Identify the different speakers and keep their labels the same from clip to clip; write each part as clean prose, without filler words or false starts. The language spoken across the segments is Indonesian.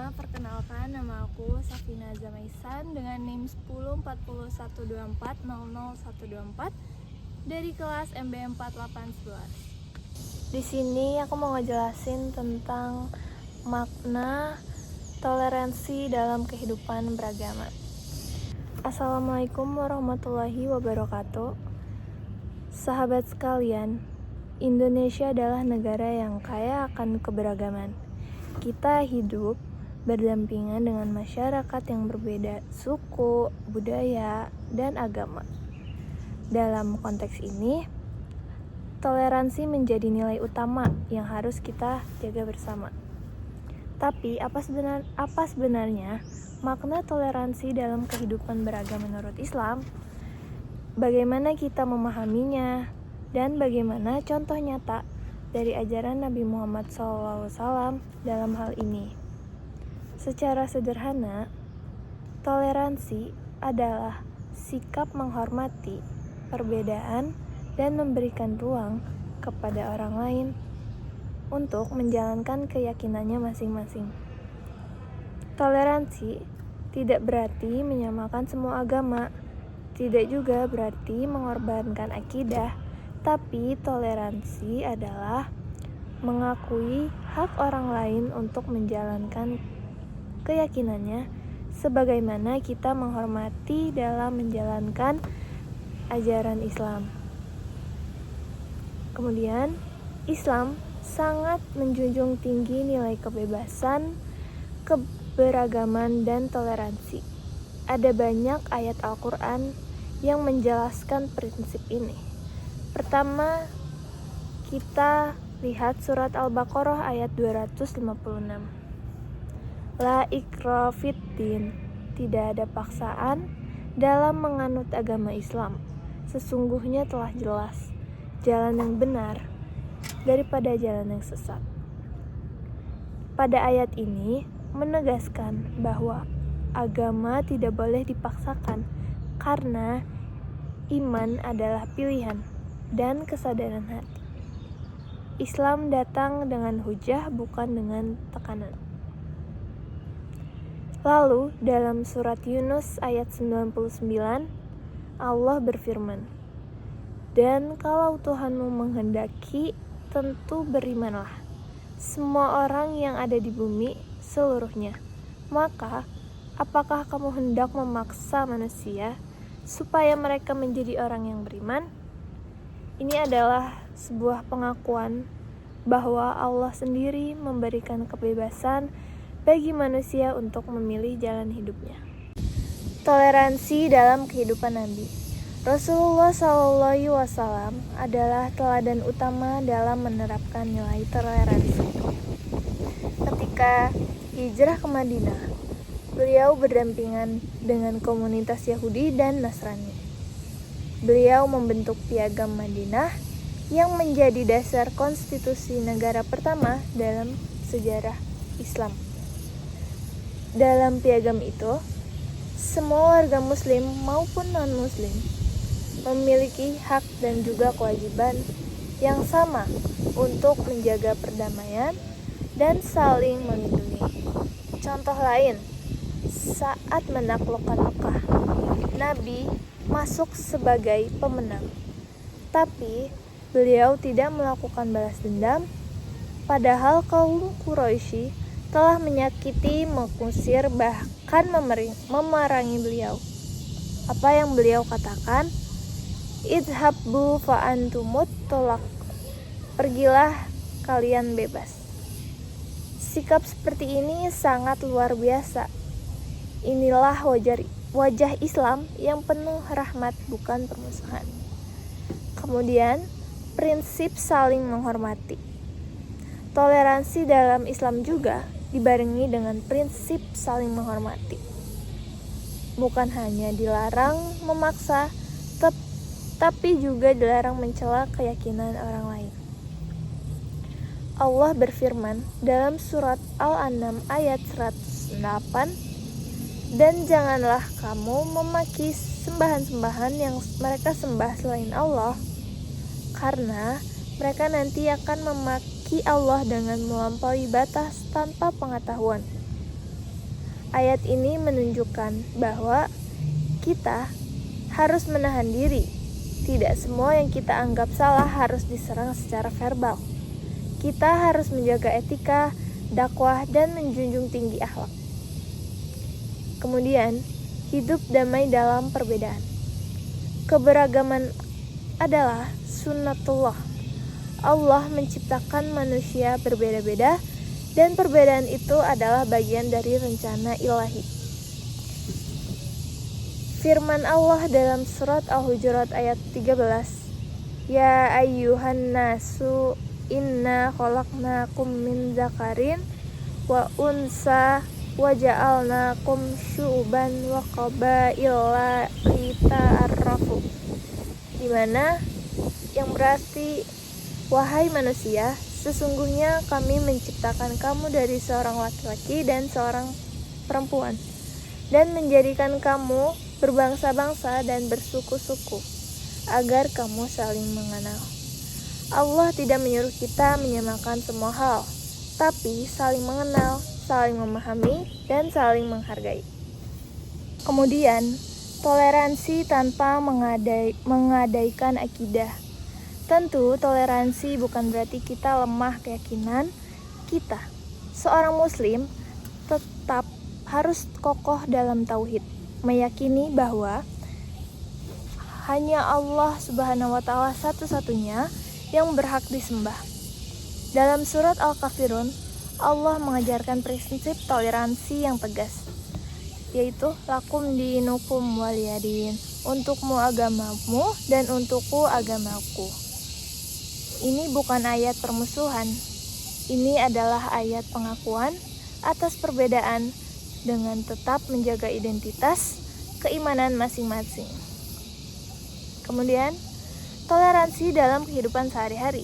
Speaker 1: Perkenalkan, nama aku Safina Zamaisan dengan NIM 104124000124 dari kelas MB 4811. Di sini aku mau ngejelasin tentang makna toleransi dalam kehidupan beragama. Assalamualaikum warahmatullahi wabarakatuh. Sahabat sekalian, Indonesia adalah negara yang kaya akan keberagaman. Kita hidup berdampingan dengan masyarakat yang berbeda suku, budaya, dan agama. Dalam konteks ini, toleransi menjadi nilai utama yang harus kita jaga bersama. Tapi, apa sebenarnya makna toleransi dalam kehidupan beragama menurut Islam? Bagaimana kita memahaminya? Dan bagaimana contoh nyata dari ajaran Nabi Muhammad SAW dalam hal ini? Secara sederhana, toleransi adalah sikap menghormati perbedaan dan memberikan ruang kepada orang lain untuk menjalankan keyakinannya masing-masing. Toleransi tidak berarti menyamakan semua agama, tidak juga berarti mengorbankan akidah, tapi toleransi adalah mengakui hak orang lain untuk menjalankan keyakinannya sebagaimana kita menghormati dalam menjalankan ajaran Islam. Kemudian, Islam sangat menjunjung tinggi nilai kebebasan, keberagaman, dan toleransi. Ada banyak ayat Al-Quran yang menjelaskan prinsip ini. Pertama, kita lihat surat Al-Baqarah ayat 256. La ikraha fiddin, tidak ada paksaan dalam menganut agama Islam. Sesungguhnya telah jelas jalan yang benar daripada jalan yang sesat. Pada ayat ini menegaskan bahwa agama tidak boleh dipaksakan karena iman adalah pilihan dan kesadaran hati. Islam datang dengan hujah, bukan dengan tekanan. Lalu dalam surat Yunus ayat 99, Allah berfirman, "Dan kalau Tuhanmu menghendaki, tentu berimanlah semua orang yang ada di bumi seluruhnya. Maka, apakah kamu hendak memaksa manusia supaya mereka menjadi orang yang beriman?" Ini adalah sebuah pengakuan bahwa Allah sendiri memberikan kebebasan bagi manusia untuk memilih jalan hidupnya. Toleransi dalam kehidupan Nabi. Rasulullah SAW adalah teladan utama dalam menerapkan nilai toleransi. Ketika hijrah ke Madinah, beliau berdampingan dengan komunitas Yahudi dan Nasrani. Beliau membentuk Piagam Madinah yang menjadi dasar konstitusi negara pertama dalam sejarah Islam. Dalam piagam itu, semua warga muslim maupun non-muslim memiliki hak dan juga kewajiban yang sama untuk menjaga perdamaian dan saling melindungi. Contoh lain, saat menaklukkan Mekah, Nabi masuk sebagai pemenang, tapi beliau tidak melakukan balas dendam, padahal kaum Quraisy telah menyakiti, mengusir, bahkan memerangi beliau. Apa yang beliau katakan? Idhabbu fa'antumut tolak. Pergilah, kalian bebas. Sikap seperti ini sangat luar biasa. Inilah wajah Islam yang penuh rahmat, bukan permusuhan. Kemudian, prinsip saling menghormati. Toleransi dalam Islam juga dibarengi dengan prinsip saling menghormati. Bukan hanya dilarang memaksa, tapi juga dilarang mencela keyakinan orang lain. Allah berfirman dalam surat Al-An'am ayat 108, "Dan janganlah kamu memaki sembahan-sembahan yang mereka sembah selain Allah, karena mereka nanti akan memaki Allah dengan melampaui batas tanpa pengetahuan." Ayat ini menunjukkan bahwa kita harus menahan diri. Tidak semua yang kita anggap salah harus diserang secara verbal. Kita harus menjaga etika, dakwah, dan menjunjung tinggi akhlak. Kemudian, hidup damai dalam perbedaan. Keberagaman adalah sunnatullah. Allah menciptakan manusia berbeda-beda, dan perbedaan itu adalah bagian dari rencana ilahi. Firman Allah dalam surat Al-Hujurat ayat 13, "Ya ayyuhan nasu inna khalaqnakum min dzakarin wa unsa wa ja'alnakum syu'ban wa qabaila lita'arafu." Di mana yang berarti, "Wahai manusia, sesungguhnya kami menciptakan kamu dari seorang laki-laki dan seorang perempuan, dan menjadikan kamu berbangsa-bangsa dan bersuku-suku, agar kamu saling mengenal." Allah tidak menyuruh kita menyamakan semua hal, tapi saling mengenal, saling memahami, dan saling menghargai. Kemudian, toleransi tanpa mengadaikan akidah. Tentu, toleransi bukan berarti kita lemah keyakinan kita. Seorang muslim tetap harus kokoh dalam tauhid, meyakini bahwa hanya Allah Subhanahu wa Ta'ala satu-satunya yang berhak disembah. Dalam surat Al-Kafirun, Allah mengajarkan prinsip toleransi yang tegas, yaitu lakum dinukum waliyadin, untukmu agamamu dan untukku agamaku. Ini bukan ayat permusuhan. Ini adalah ayat pengakuan atas perbedaan dengan tetap menjaga identitas keimanan masing-masing. Kemudian, toleransi dalam kehidupan sehari-hari.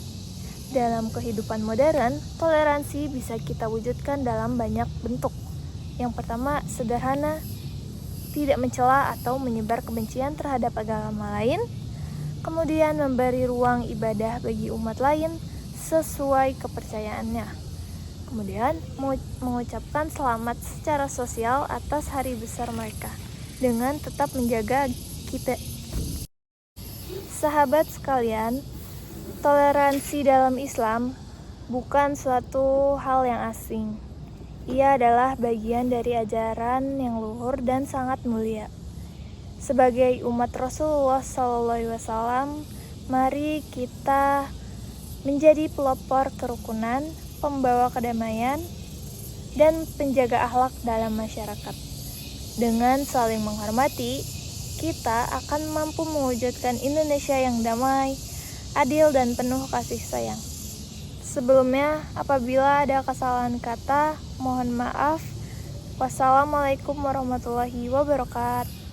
Speaker 1: Dalam kehidupan modern, toleransi bisa kita wujudkan dalam banyak bentuk. Yang pertama, sederhana, tidak mencela atau menyebar kebencian terhadap agama lain. Kemudian, memberi ruang ibadah bagi umat lain sesuai kepercayaannya. Kemudian, mengucapkan selamat secara sosial atas hari besar mereka dengan tetap menjaga kita. Sahabat sekalian, toleransi dalam Islam bukan suatu hal yang asing. Ia adalah bagian dari ajaran yang luhur dan sangat mulia. Sebagai umat Rasulullah SAW, mari kita menjadi pelopor kerukunan, pembawa kedamaian, dan penjaga akhlak dalam masyarakat. Dengan saling menghormati, kita akan mampu mewujudkan Indonesia yang damai, adil, dan penuh kasih sayang. Sebelumnya, apabila ada kesalahan kata, mohon maaf. Wassalamualaikum warahmatullahi wabarakatuh.